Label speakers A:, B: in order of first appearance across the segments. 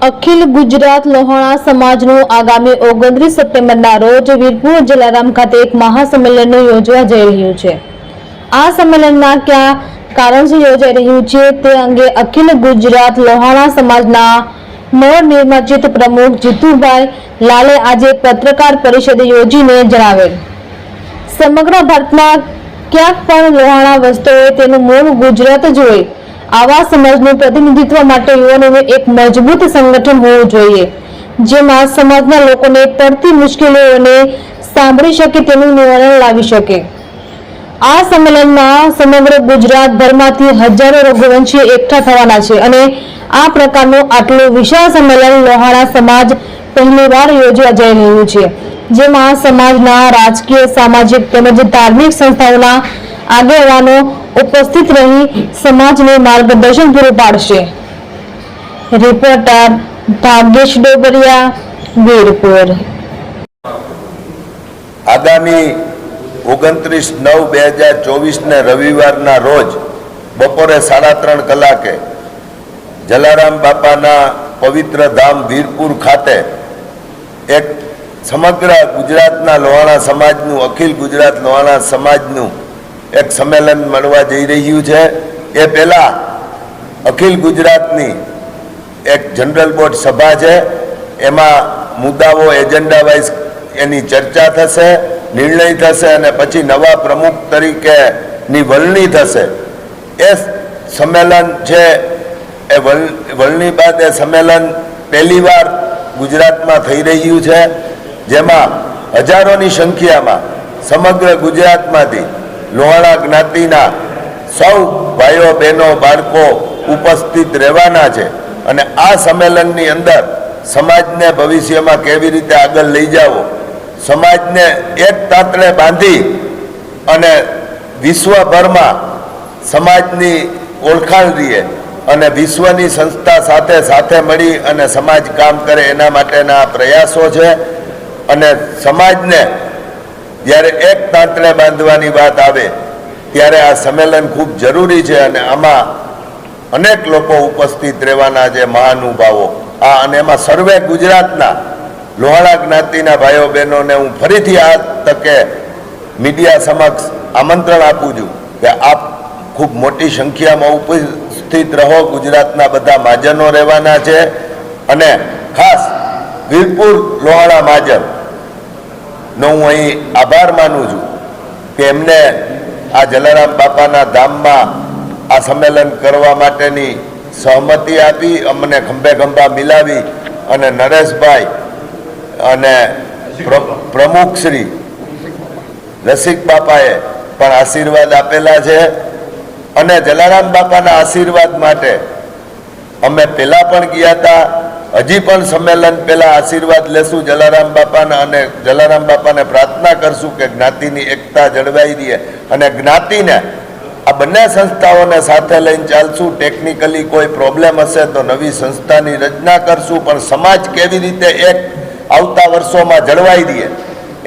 A: અખિલ ગુજરાત લોહાણા સમાજનું આગામી 29 સપ્ટેમ્બરના રોજ વીરપુર જલારામ ખાતે એક મહાસંમેલન યોજવા જઈ રહ્યું છે। આ સંમેલનના કયા કારણથી યોજાઈ રહ્યું છે તે અંગે અખિલ ગુજરાત લોહાણા સમાજના નવનિર્વાચિત પ્રમુખ જીતુભાઈ લાલે આજે પત્રકાર પરિષદ યોજીને જણાવેલ। સમગ્ર ભારતમાં ક્યાંક પણ લોહાણા વસતો હોય તેનું મૂળ ગુજરાત જ હોય। આવા સમાજનું પ્રતિનિધિત્વ માટે યુવાનોનું એક મજબૂત સંગઠન હોવું જોઈએ, જેમાં સમાજના લોકોને પડતી મુશ્કેલીઓને સાંભળી શકે તેનું નિવારણ લાવી શકે। આ સંમેલનમાં સમગ્ર ગુજરાતભરમાંથી હજારો રઘુવંશી એકઠા થવાના છે અને આ પ્રકારનું આટલું વિશાળ સંમેલન લોહાણા સમાજ પહેલીવાર યોજવા જઈ રહ્યું છે, જેમાં સમાજના રાજકીય, સામાજિક તેમજ ધાર્મિક સંસ્થાઓના આગેવાનો ઉપસ્થિત રહી સમાજને માર્ગદર્શન પૂરું પાડશે। રિપોર્ટર ભાગ્યેશ ડોબરિયા, વીરપુર।
B: આગામી 29/9/2024 ને રવિવારના રોજ બપોરે 3:30 કલાકે જલારામ બાપાના પવિત્ર ધામ વીરપુર ખાતે એક સમગ્ર ગુજરાતના લોહાણા સમાજનું, અખિલ ગુજરાત લોહાણા સમાજનું એક સંમેલન મળવા જઈ રહ્યું છે। એ પહેલાં અખિલ ગુજરાતની એક જનરલ બોર્ડ સભા છે, એમાં મુદ્દાઓ એજન્ડા વાઇઝ એની ચર્ચા થશે, નિર્ણય થશે અને પછી નવા પ્રમુખ તરીકેની વરણી થશે। એ સંમેલન છે, એ વરણી બાદ એ સંમેલન પહેલીવાર ગુજરાતમાં થઈ રહ્યું છે, જેમાં હજારોની સંખ્યામાં સમગ્ર ગુજરાતમાંથી લોહાણા જ્ઞાતિના સૌ ભાઈઓ, બહેનો, બાળકો ઉપસ્થિત રહેવાના છે અને આ સંમેલનની અંદર સમાજને ભવિષ્યમાં કેવી રીતે આગળ લઈ જાવો, સમાજને એક તાંતણે બાંધી અને વિશ્વભરમાં સમાજની ઓળખાણ રહે અને વિશ્વની સંસ્થા સાથે સાથે મળી અને સમાજ કામ કરે એના માટેના પ્રયાસો છે। અને સમાજને જ્યારે એક તાંતણે બાંધવાની વાત આવે ત્યારે આ સંમેલન ખૂબ જરૂરી છે અને આમાં અનેક લોકો ઉપસ્થિત રહેવાના છે, મહાનુભાવો। અને એમાં સર્વે ગુજરાતના લોહાણા જ્ઞાતિના ભાઈઓ બહેનોને હું ફરીથી આ તકે મીડિયા સમક્ષ આમંત્રણ આપું છું કે આપ ખૂબ મોટી સંખ્યામાં ઉપસ્થિત રહો। ગુજરાતના બધા મહાજનો રહેવાના છે અને ખાસ વીરપુર લોહાણા મહાજનનો હું અહીં આભાર માનું છું કે એમને આ જલારામ બાપાના ધામમાં આ સંમેલન કરવા માટેની સહમતિ આપી, અમને ખંભે ખંભા મિલાવી અને નરેશભાઈ અને પ્રમુખ શ્રી રસિક બાપાએ પણ આશીર્વાદ આપેલા છે અને જલારામ બાપાના આશીર્વાદ માટે અમે પહેલાં પણ ગયા હતા, હજી પણ સંમેલન પહેલાં આશીર્વાદ લેશું જલારામ બાપાના અને જલારામ બાપાને પ્રાર્થના કરશું કે જ્ઞાતિની એકતા જળવાઈ રહે અને જ્ઞાતિને આ બંને સંસ્થાઓને સાથે લઈને ચાલશું। ટેકનિકલી કોઈ પ્રોબ્લેમ હશે તો નવી સંસ્થાની રચના કરશું, પણ સમાજ કેવી રીતે એક આવતા વર્ષોમાં જળવાઈ રહે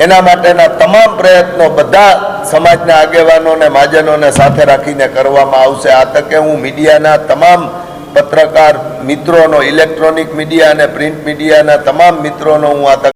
B: એના માટેના તમામ પ્રયત્નો બધા સમાજના આગેવાનોને, મહાજનોને સાથે રાખીને કરવામાં આવશે। આ તકે હું મીડિયાના તમામ પત્રકાર મિત્રોનો, ઇલેક્ટ્રોનિક મીડિયા અને પ્રિન્ટ મીડિયાના તમામ મિત્રોનો હું આ તકે